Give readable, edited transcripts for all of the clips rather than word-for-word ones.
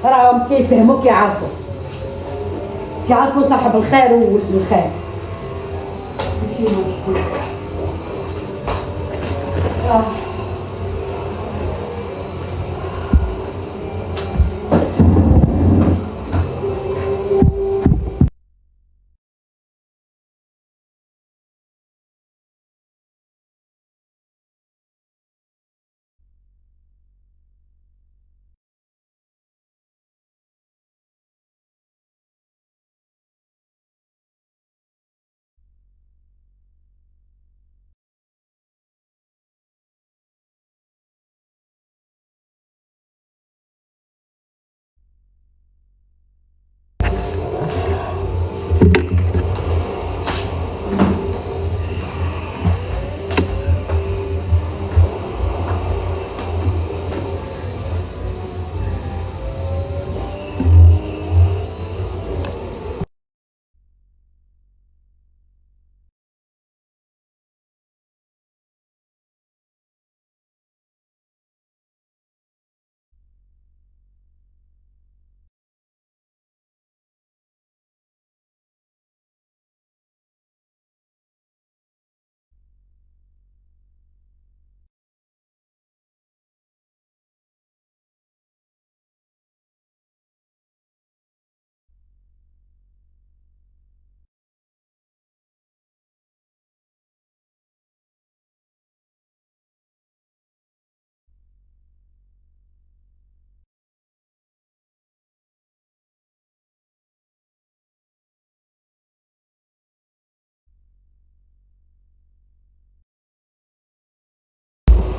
راهم كيفهموا كيعرفوا صاحب الخير وولد الخير.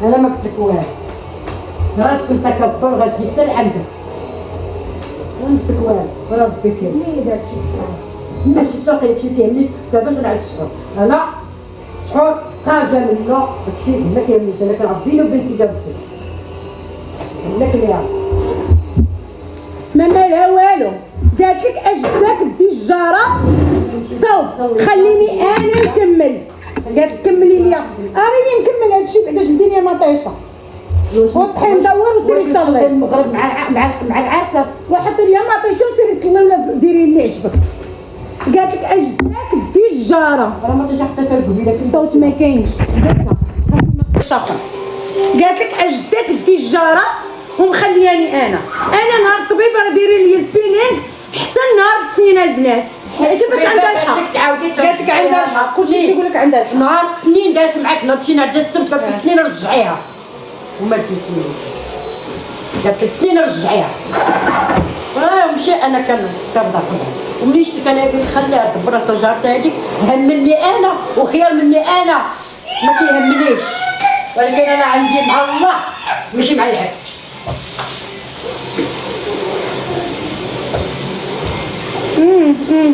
انا ما قلت لك والو، راك تكبر غتجي حتى لعندك. ما قلت لك والو، ربي كريم. مين داكشي؟ ماشي ساقي شي فيه ملي تكتب نعد الشهور. انا شحال خارجه منه هادشي هنا كيملي انا كنعرف بنتي جابتك. هناك اللي يعرف. ما مالها والو، قالت لك اجدك دي الجاره صوب خليني انا نكمل. قالت لك كملي ليا، راني نكمل هادشي بعدا الدنيا مطيشه. وطحي ندور وسيري صلي المغرب مع العرسه وحطي ليا مطيشه وسيري صلي ولا ديري اللي عجبك. قالت لك اجدك دي الجاره، راه ما تجي حتى في القبيله الصوت ما كاينش. قالت لك اجدك دي الجاره ومخلياني انا نهار الطبيبه راه دايره لي البيلينغ حتى نهار الاثنين البنات. كيفاش عندها الحق؟ قالت لك عندها الحق، كلشي تيقول لك عندها الحق. نهار الاثنين دارت معاك مشينا عند السبت قالت لك الاثنين رجعيها وما ديتينيش. قالت لك الاثنين رجعيها. مشي انا كنرضى وملي شفت انا قلت خليها دبرت جارتها هذيك همني انا وخير مني انا ما كيهمنيش، ولكن انا عندي مع الله ماشي مع العبد.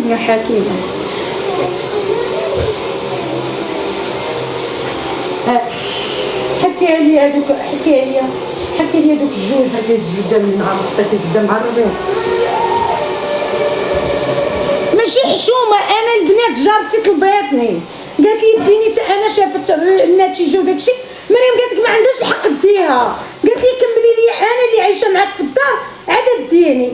يا حكيمه حكي لي هذوك حكي لي هذوك الجوج هذيك الجده من نهار عطيتي الجده مع الربيع. ماشي حشومه، انا البنات جارتي طلباتني قالت لي ديني حتى انا شافت النتيجه وداكشي. مريم قالت لك ما عندهاش الحق ديها، قالت لي كملي لي انا اللي عايشه معاك في الدار عاد ديني.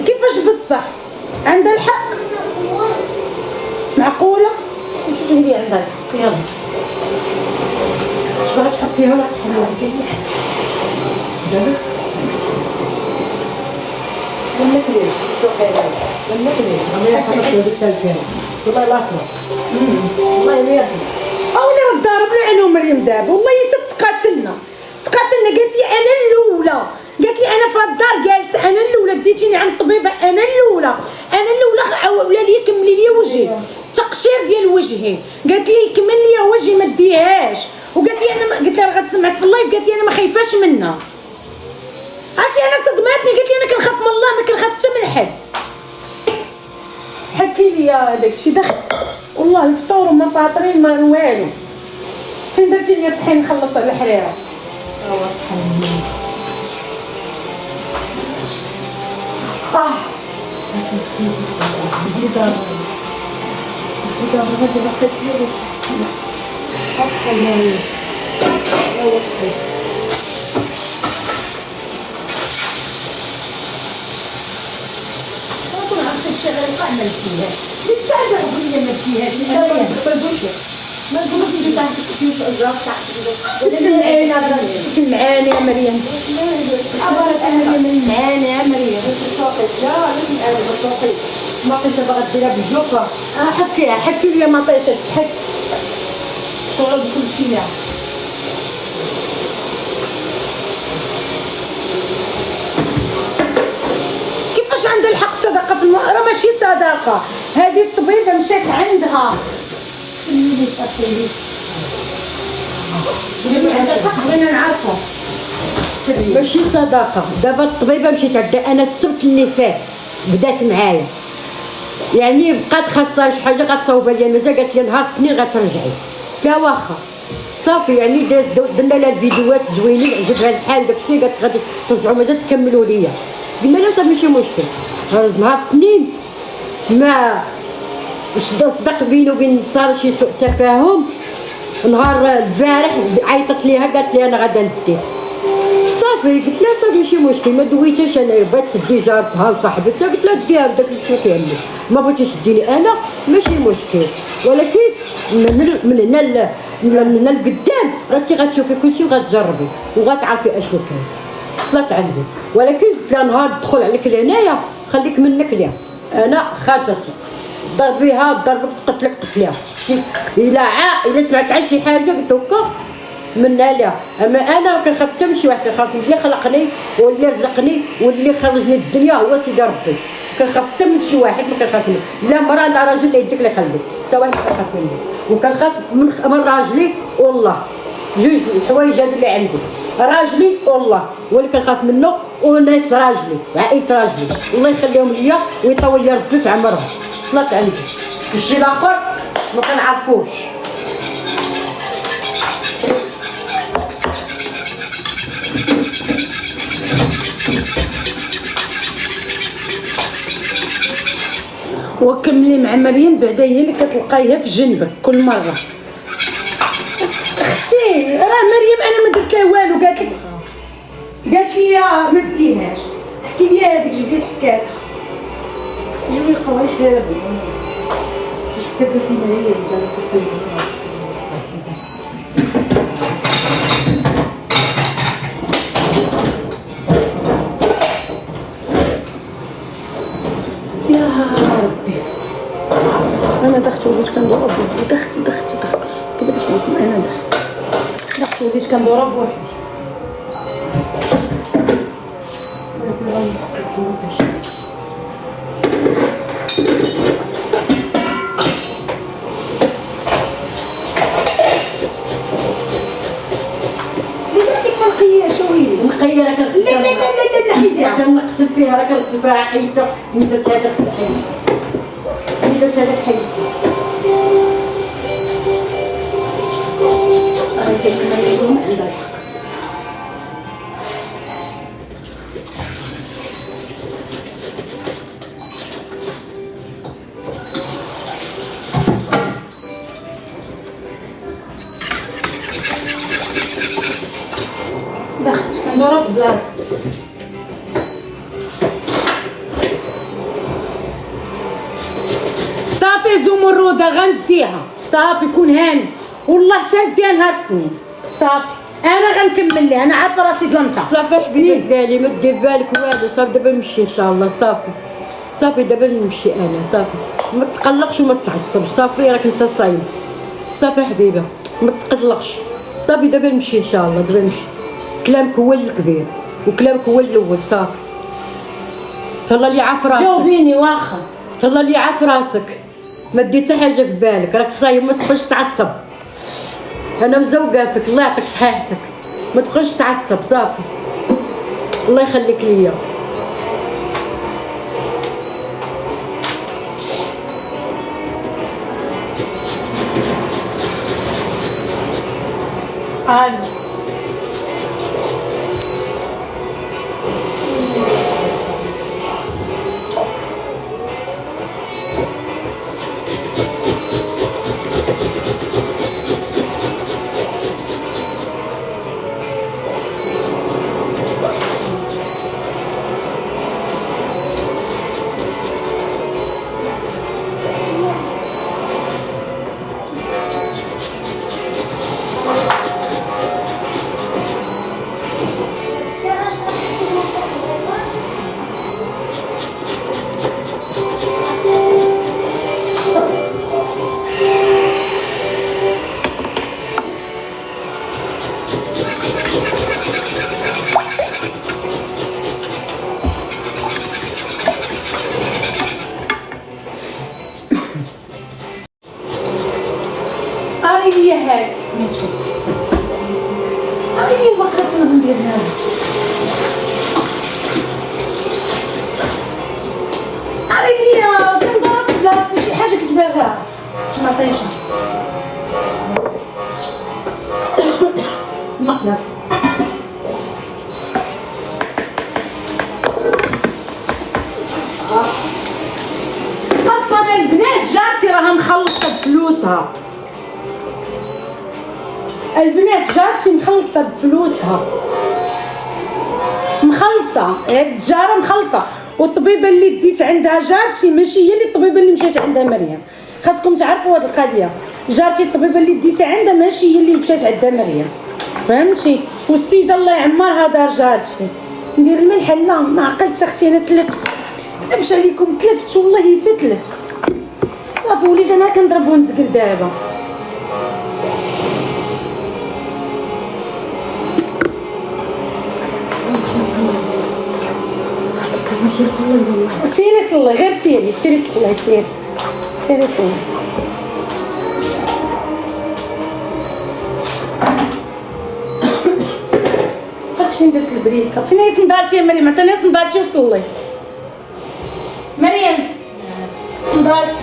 كيفاش بصح عندها الحق؟ معقوله؟ شوفي هي عندها الحق. يلا اش بغات تحطيها ولا تحلوها؟ منك ليش؟ منك ليش؟ الله يحفظك يا بنت الكريم. والله لا يخلص. الله يرحمك. اولا راه ضاربنا انا ومريم دابا والله حتى تقاتلنا. قالت لي انا الاولى، قالت لي انا في الدار جالسه انا الاولى، ديتيني عند الطبيبه انا الاولى ولا لي كملي لي وجهي تقشير ديال وجهي. قالت لي كمل لي وجهي ما ديهاش، وقالت لي انا قلت لها غتسمعك في اللايف، قالت لي انا ما خايفاش منها. عرفتي انا صدماتني، قالت لي انا كنخاف من الله ما كنخاف حتى من حد. حكي لي داكشي دخت والله الفطور وما فاطرين ما والو. فين درتي لي الطحين نخلص على الحريره؟ أكون عرفت الشغل قاعدة فيها بالتعب هي ما فيهاش ما نقولش اللي تحت كيف أجراك تحت المعاني يا مريم عبرت مريم المعاني يا مريم لا لازم انا بطاطي ما كنت باغا ديرها بالجوكه. حكي لي ما طيشت حك شغل بكل شيء يعني. كيفاش عندها الحق صدقة في راه ماشي صدقة، هذه الطبيبة مشات عندها اللي صافي اللي عندها الحق بغينا نعرفو ماشي صداقة. دابا الطبيبة مشيت عندها أنا السبت اللي فات بدات معايا، يعني بقات خاصها شي حاجة غتصاوبها ليا مازال، قالت لي نهار الاثنين غترجعي، قلت لها واخا صافي. يعني درنا لها الفيديوهات زوينين عجبها الحال داكشي، قالت غادي ترجعوا مازال تكملوا ليا، قلنا لها صافي ماشي مشكل. نهار الاثنين ما صدق بيني وبين صار شي سوء تفاهم. نهار البارح عيطت ليها قالت لي انا غادا ندي صافي، قلت لها صافي ماشي مشكل ما دويتهاش انا، بغات تدي جارتها وصاحبتها قلت لها ديها داك الشيء كيهمك، ما بغيتيش ديني انا ماشي مشكل. ولكن من هنا لقدام راكي غتشوفي كلشي وغتجربي وغتعرفي اشنو كاين. طلعت عندي ولكن قلت لها نهار تدخل عليك لهنايا خليك منك ليها، انا خارجه السوق ضربيها ضربك تقتلك قتلها. الا سمعت عن شي حاجه قلت هكا منها ليها. اما انا ما كنخاف حتى من شي واحد، كنخاف من اللي خلقني واللي رزقني واللي خرجني الدنيا هو سيدي ربي. كنخاف حتى من شي واحد ما كنخاف منه، لا مرا لا راجل لا يديك لا يخليك، حتى واحد ما كنخاف منه. وكنخاف من راجلي والله، جوج الحوايج هادو اللي عندي، راجلي والله هو اللي كنخاف منه، وناس راجلي عائلة راجلي الله يخليهم ليا ويطول لي ربي في عمرهم. طلعت عندي الشيء الاخر ما كنعرفوش. وكملي مع مريم بعدا هي اللي كتلقايها في جنبك كل مره. اختي راه مريم انا ما درت لها والو، قالت لي ما ديهاش، احكي لي هذيك جبدي الحكايه. جوي خويا هذا كتبت لي هي يا ربي انا دخت وليت كندور بوحدي، دخت كيفاش عليكم انا دخت وليت كندور بوحدي. مخيله لا كنغسل فيها راه كنغسل فيها حيته من درت هذاك الحيت من درت هذاك الحيت راه كيكون عندها الحق. دخت كندور في بلاصتي. صافي زمرودة غنديها صافي كون هاني والله حتى نديها نهار الاثنين صافي. انا غنكمل ليها انا عارفه راسي ظلمتها. صافي حبيبتي ديالي ما دير بالك والو، صافي دابا نمشي ان شاء الله. صافي دابا نمشي انا صافي، ما تقلقش وما تعصبش صافي، راك انت صايم صافي حبيبه ما تقلقش صافي. دابا نمشي ان شاء الله، دابا نمشي. كلامك هو الكبير وكلامك هو الاول صافي. تهلا لي عاف راسك، جاوبيني واخا تهلا لي عاف راسك، ما دير حتى حاجه في بالك، راك صايم ما تبقاش تعصب. انا مزوقه فيك الله يعطيك صحيحتك، ما تبقاش تعصب صافي الله يخليك ليا. هي الوقت اللي ندير هذا. عرفتي كندور في بلاصتي شي حاجه كتبغيها ما طيشه المقلب. اصلا البنات جارتي راها مخلصه بفلوسها، البنات جارتي مخلصه بفلوسها، مخلصه هاد الجاره مخلصه. والطبيبه اللي ديت عندها جارتي ماشي هي اللي الطبيبه اللي مشات عندها مريم، خاصكم تعرفوا هاد القضيه. جارتي الطبيبه اللي ديتها عندها ماشي هي اللي مشات عندها مريم، فهمتي؟ والسيده الله يعمرها دار جارتي. ندير الملح لا ما عقلتش اختي، انا تلفت نكذبش عليكم، تلفت والله تلفت صافي. وليت انا كنضرب ونزقل دابا. سيري صلي غير سيري صلي سيري صلي. قلت فين درت البريكه؟ فين صندالتي يا مريم؟ عطيني صندالتي وصلي. مريم صندالتي.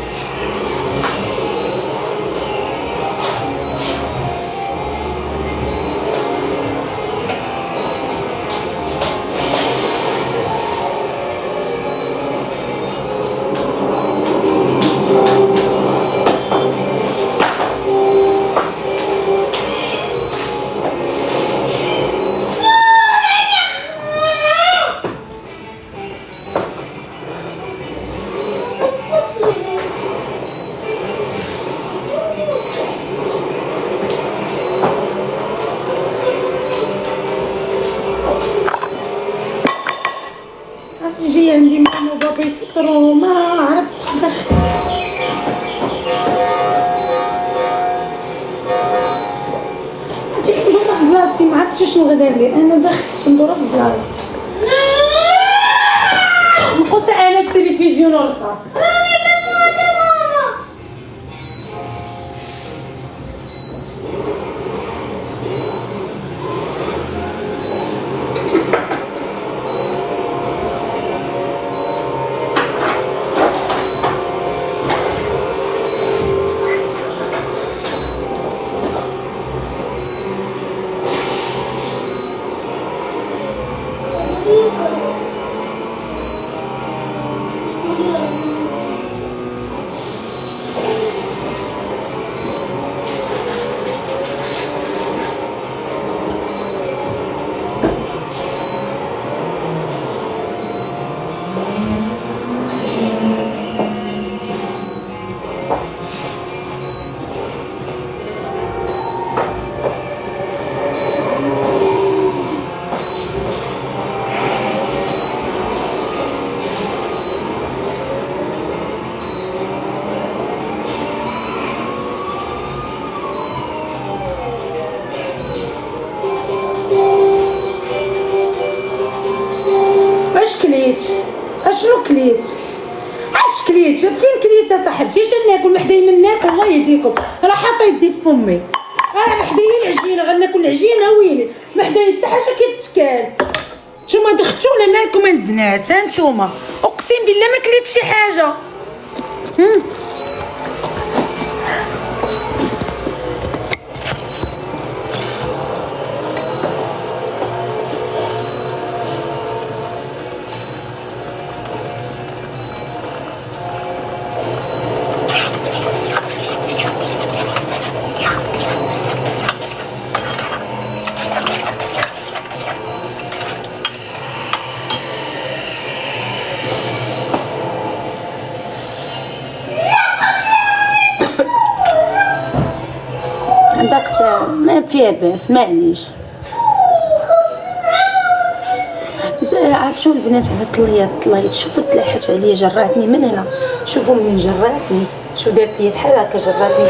جاي عندي ماما وبابا يفطروا ما عرفتش دخت. عرفتي ندور في بلاصتي ما عرفتش شنو غادي ندير، انا دخت ندور في بلاصتي. نقص انا التلفزيون ورصا. كليت؟ اشنو كليت؟ اش كليت؟ فين كليت اصاحبتي؟ اش ناكل محداي من ناكل الله يهديكم، راه حاطه يدي في فمي، انا محدايا العجينه غناكل العجينه ويلي محدايا حتى حاجه كيتكال. نتوما دختو ولا مالكم البنات؟ ها نتوما اقسم بالله ما كليت شي حاجه. داك ما فيها باس معليش. عرفتوا البنات على طليت شوفوا تلاحت عليا جراتني من هنا، شوفوا منين جراتني، شو دارت لي بحال هكا جراتني.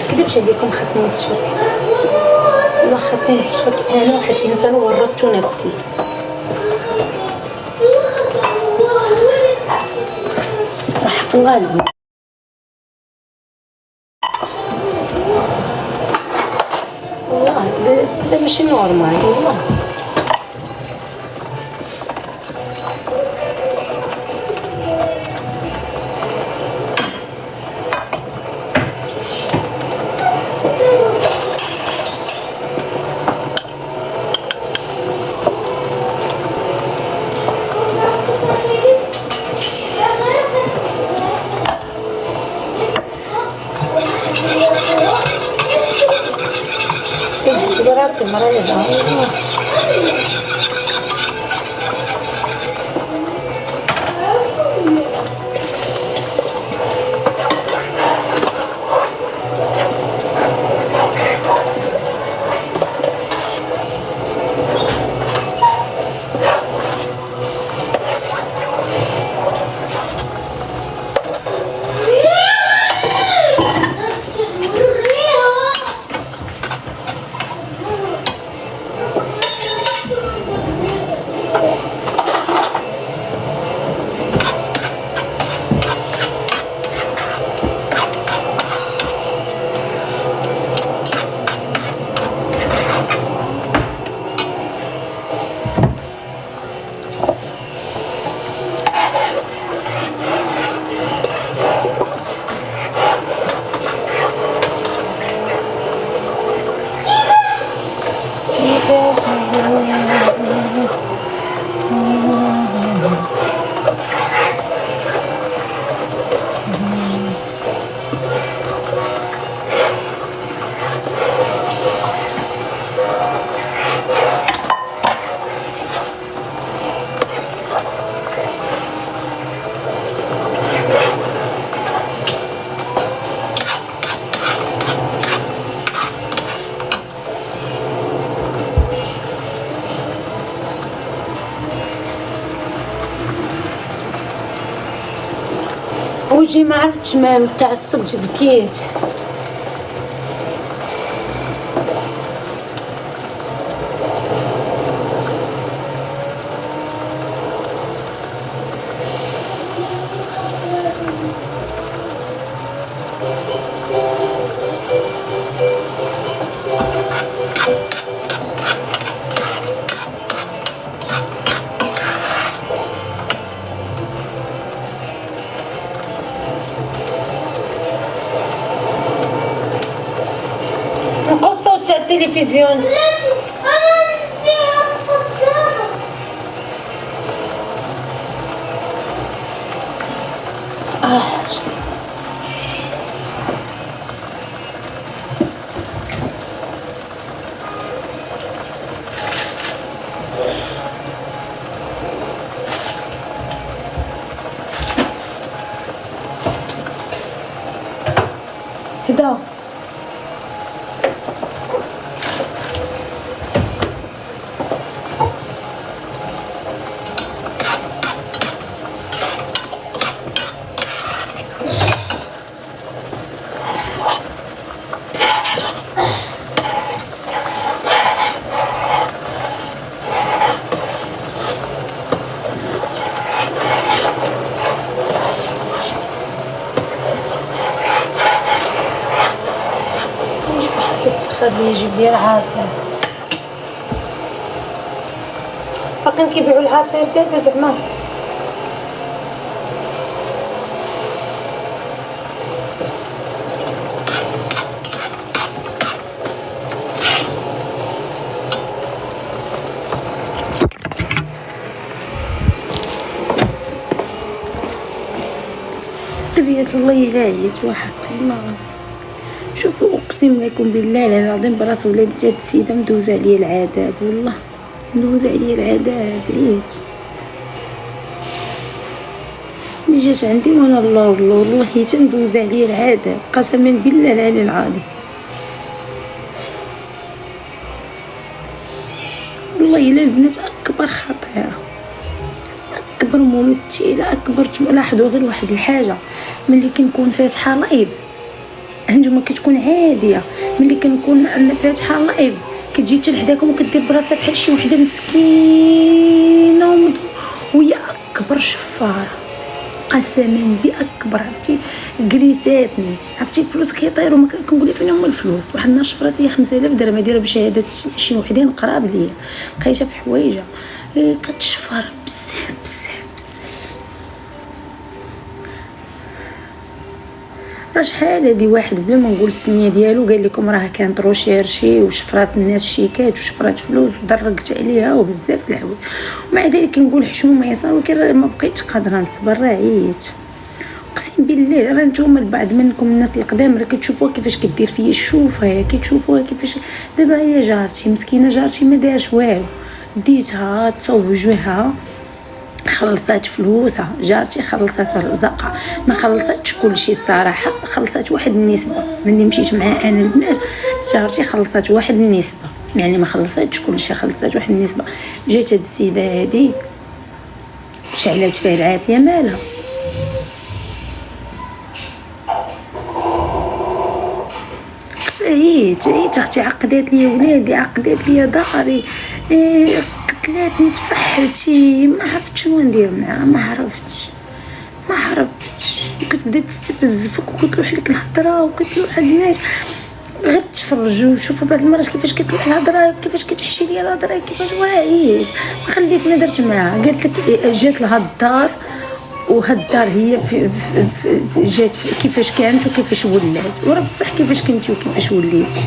مكذبش عليكم خاصني نتفك، والله خاصني نتفك، انا واحد الانسان ورطت نفسي. حق الله البنات. والله السيدة ماشي نورمال والله. Grazie, Maria. وجهي ما عرفتش مالو، تعصبت بكيت. التلفزيون هدا خليه يجيب لي العصير. باقيين كيبيعوا العصير دابا زعما. دريات والله الا عييت واحد الله. شوفوا اقسم لكم بالله العظيم براس ولادي هاد السيده مدوزه عليا العذاب والله مدوزه عليا العذاب عييت اللي جات عندي وانا الله والله حتى مدوزه عليا العذاب قسما بالله العلي العظيم والله الا البنات اكبر خطيره اكبر ممثله اكبر. لاحظوا غير واحد الحاجه، ملي كنكون فاتحه لايف هانتوما كتكون عاديه، ملي كنكون فاتحه لايف كتجي حتى لحداكم وكدير براسها بحال شي وحده مسكينه وهي اكبر شفاره قسما باكبر عرفتي كريساتني، عرفتي الفلوس كيطيروا ما كنقول لها فين هما الفلوس. واحد النهار شفرات لي 5000 درهم دايره بشهاده شي وحدين قراب ليا، لقيتها في حوايجها كتشفر بزاف بزاف. راه شحال هادي واحد بلا ما نقول السميه ديالو قال لكم راه كانت روشيرشي وشفرات الناس شيكات وشفرات فلوس ودرقت عليها وبزاف الحوايج، ومع ذلك كنقول حشومه يسار، ولكن ما بقيتش قادره نصبر، راه عييت اقسم بالله. راه نتوما البعض منكم الناس القدام راه كتشوفوها كيفاش كدير فيا، شوفها كتشوفوها كيفاش دابا هي جارتي مسكينه، جارتي ما دارش والو، ديتها تصوب وجهها خلصات فلوسها، جارتي خلصات رزقها، ما خلصاتش كلشي الصراحه، خلصات واحد النسبه. ملي مشيت معها انا البنات جارتي خلصات واحد النسبه، يعني ما خلصاتش كلشي، خلصات واحد النسبه. جات هاد السيده هادي شعلات فيها العافيه مالها، عييت اختي، عقدات لي ولادي، عقدات لي داري، قتلاتني في صحتي، ما عرفت شنو ندير معاها، ما عرفتش كتبدا تستفزفك وكتلوح لك الهضره وكتلوح الناس، غير تفرجوا وشوفوا بعض المرات كيفاش كتلوح الهضره، كيفاش كتحشي ليا الهضره، كيفاش وعيت ما خليت ما درت معاها. قالت لك جات لها الدار، وهاد الدار هي في جات كيفاش كانت وكيفاش ولات، وراه بصح كيفاش كنتي وكيفاش وليتي.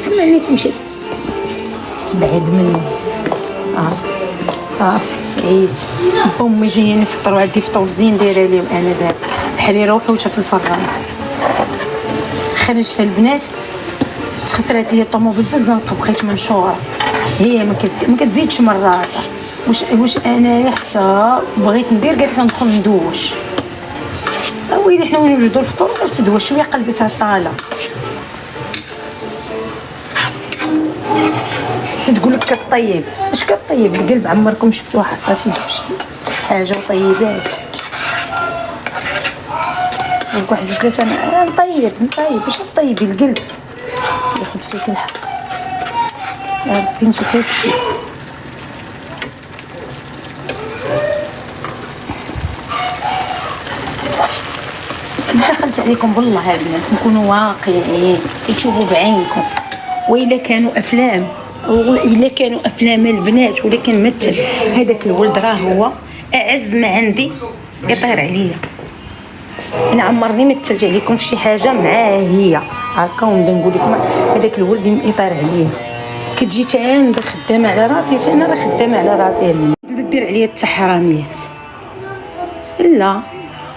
سمعني تمشي تبعد منه صافي عييت. امي جايين يفطروا عندي فطور زين دايره ليهم انا دابا بحال يروحوا وتا في الفران. خرجت البنات تخسرات لي الطوموبيل في الزنقه، بقيت منشوره، هي ما كتزيدش من راسها. واش انا حتى بغيت ندير، قالت لي ندخل ندوش، ويلي حنا وين نوجدوا الفطور ولا تدوش شويه، قلبتها صاله تقول لك كطيب. اش كطيب القلب؟ عمركم شفتوا واحد عطاتي شي حاجه وطيبات؟ واحد جوج ثلاثه نطيب باش نطيبي القلب، ياخذ فيك الحق يا بنتي كيفشي. دخلت عليكم بالله هاد الناس، نكونوا واقعيين تشوفوا بعينكم، وإلا كانوا افلام وإلا كانوا افلام البنات، ولكن مثل هذاك الولد راه هو اعز ما عندي، يطير عليا. انا عمرني مثلت عليكم في شي حاجه معاه هي هكا، ونبدا نقول لكم هذاك الولد يطير عليا. كتجي تانا خدامه على راسي، انا راه خدامه على راسي، تبدا دير عليا التحراميات.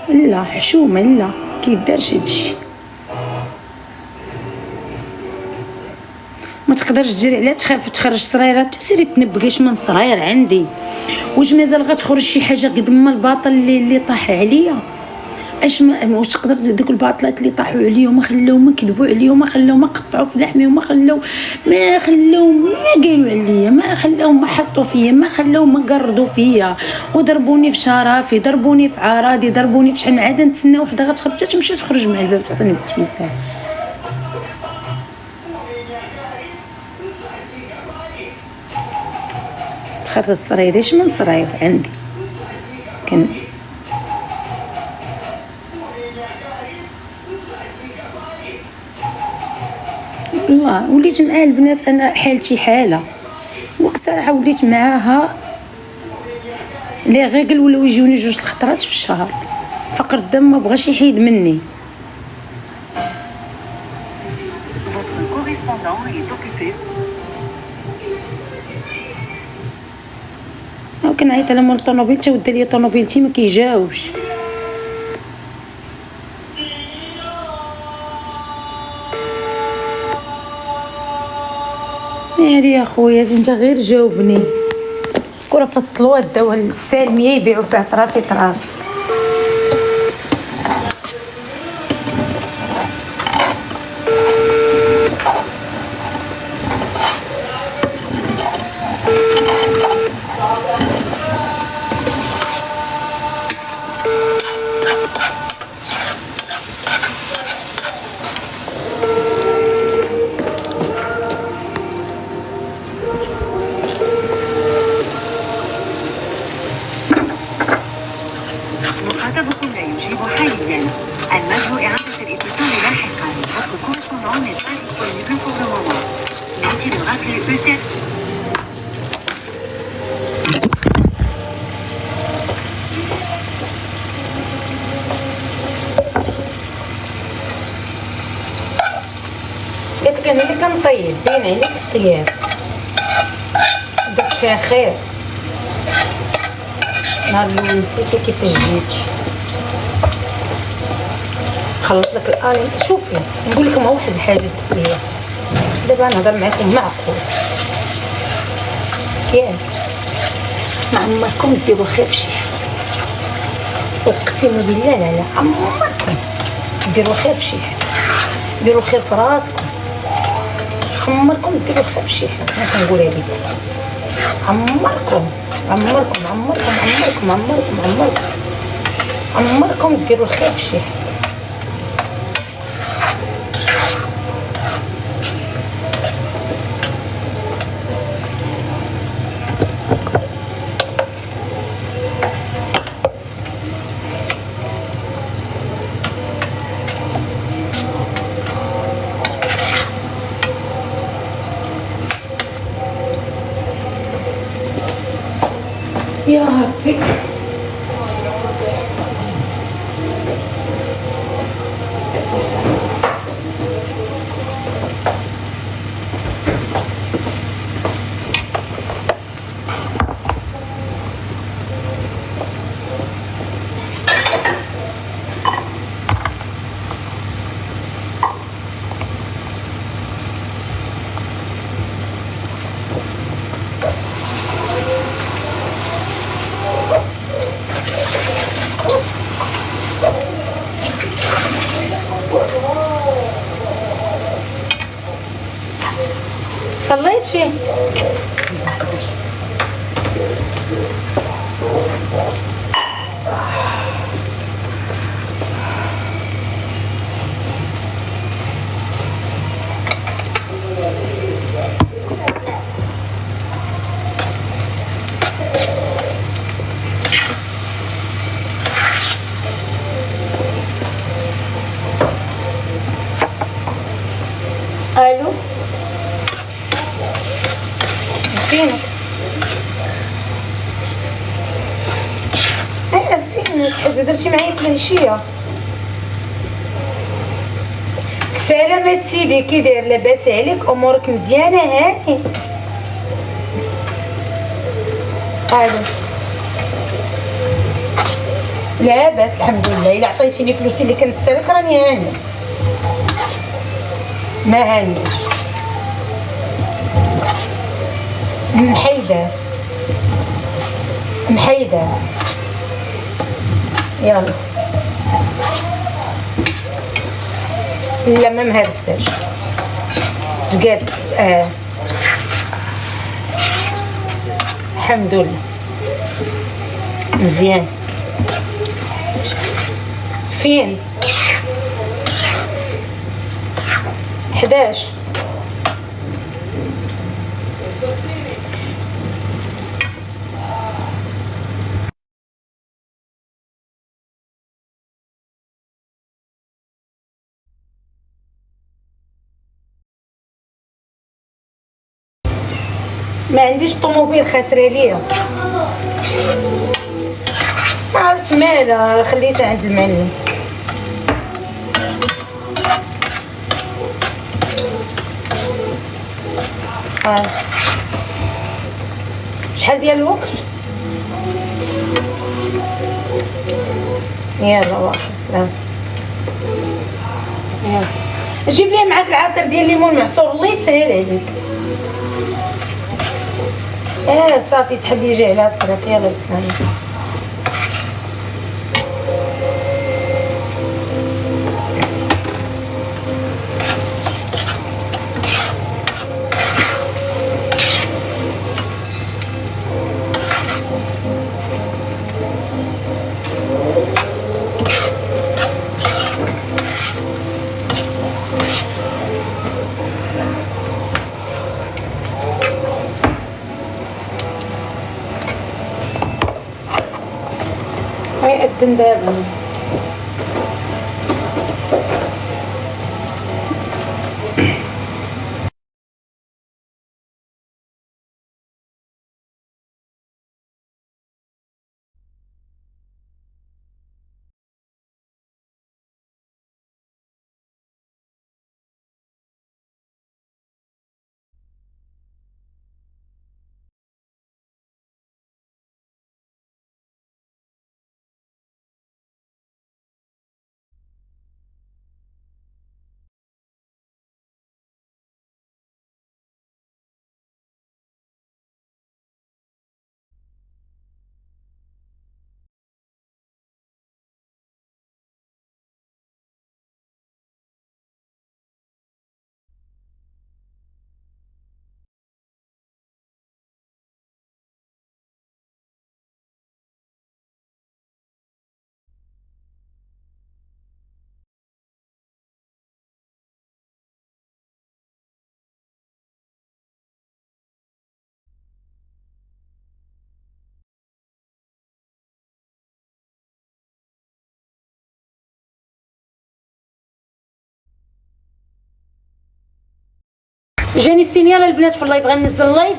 لا حشومه، لا كيدارش هادشي، ما تقدرش تجري عليها، تخاف تخرج صريرات، سيري تنبقيش من صغير عندي. واش مازال غتخرج شي حاجه قد ما الباطل اللي طاح عليا؟ اش ما واش تقدر دوك الباطلات اللي طاحوا عليا وما خلاو ما كذبوا عليا وما خلاو ما قطعوا في لحمي وما خلاو ما قالوا عليا، ما خلاو ما حطوا فيا، ما خلاو ما قردوا فيا، وضربوني في شرفي، ضربوني في عراضي، ضربوني في شحال من عاده. نتسنى وحده غتخرج تمشي تخرج مع الباب تعطيني ابتسام. تخرج الصرير، اش من صرير عندي كان والله. وليت مع البنات انا حالتي حاله، وصراحه وليت معاها لي غاقل ولاو يجوني 2 الخطرات في الشهر، فقر الدم ما بغاش يحيد مني. كنعيط على مول الطوموبيل تودى لي طوموبيلتي ما كيجاوبش. ناري يا خويا انت غير جاوبني، كره فصلوا الدواء السالميه يبيعوا فيها طرافي. قلت لك انا اللي كنطيب، باين عليك الطياب، درت فيها خير. نهار الاول نسيتي كيفاش جيت. خلط لك الالين. شوفي نقول لكم واحد الحاجه درت ليها دابا، نهضر معكم معقول ياك، ما عمركم ديروا خير في شي حاجه، اقسم بالله لا عمركم ديروا خير في شي حاجه، ديروا خير في راسكم، عمركم ديروا خير في شي حاجه. انا كنقولها لكم عمركم عمركم عمركم عمركم عمركم عمركم عمركم ديروا الخير في شي حاجه. يا ربي صليتي؟ الو فينك؟ فينك؟ حتى درتي معايا في العشيه. سلام سيدي، كي داير؟ لاباس عليك؟ امورك مزيانه؟ هاني الو لاباس الحمد لله. الا عطيتيني فلوسي اللي كنت سالك راني هانيه، ما هانيش محيده محيده. يلا لا ما مهرساش تقاد. الحمد لله مزيان. فين 11؟ ما عنديش طوموبيل، خاسره ليا، ما عرفتش مالها، خليتها عند المعلم. شحال ديال الوقت؟ يلا واخا بسلام. يلا جيب لي معاك العصير ديال الليمون معصور، الله يسهل عليك. صافي سحب لي جاي على الطريق. يلا بسلام. هاي قدم دابا. جاني السينيال البنات في اللايف، غننزل اللايف